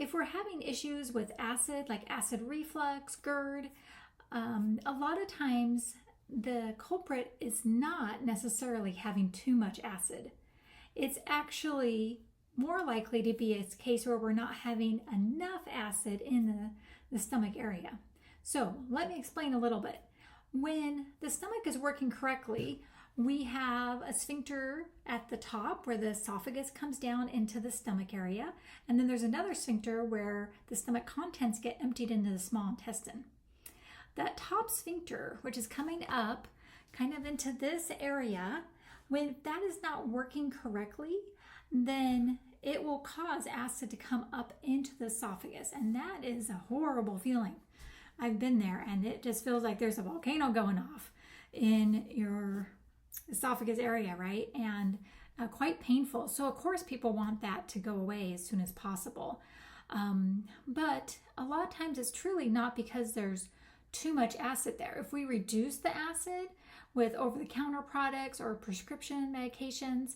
if we're having issues with acid, like acid reflux, GERD, a lot of times the culprit is not necessarily having too much acid. It's actually more likely to be a case where we're not having enough acid in the stomach area. So let me explain a little bit. When the stomach is working correctly, we have a sphincter at the top where the esophagus comes down into the stomach area, and then there's another sphincter where the stomach contents get emptied into the small intestine. That top sphincter, which is coming up kind of into this area, when that is not working correctly, then it will cause acid to come up into the esophagus, and that is a horrible feeling. I've been there, and it just feels like there's a volcano going off in your esophagus area, right? And quite painful. So of course people want that to go away as soon as possible. But a lot of times it's truly not because there's too much acid there. If we reduce the acid with over-the-counter products or prescription medications,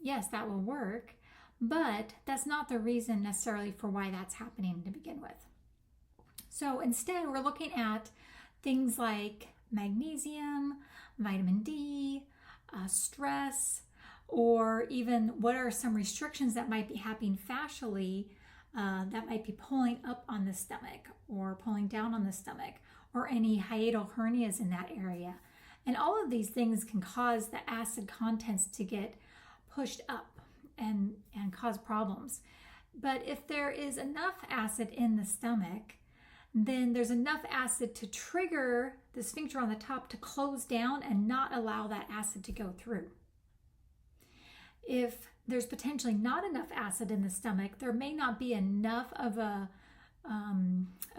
yes, that will work. But that's not the reason necessarily for why that's happening to begin with. So instead, we're looking at things like magnesium, vitamin D, stress, or even what are some restrictions that might be happening fascially that might be pulling up on the stomach or pulling down on the stomach, or any hiatal hernias in that area. And all of these things can cause the acid contents to get pushed up and cause problems. But if there is enough acid in the stomach, then there's enough acid to trigger the sphincter on the top to close down and not allow that acid to go through. If there's potentially not enough acid in the stomach, there may not be enough of a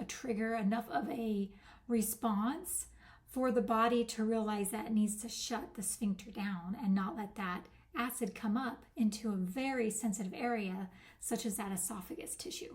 trigger, enough of a response for the body to realize that it needs to shut the sphincter down and not let that acid come up into a very sensitive area, such as that esophagus tissue.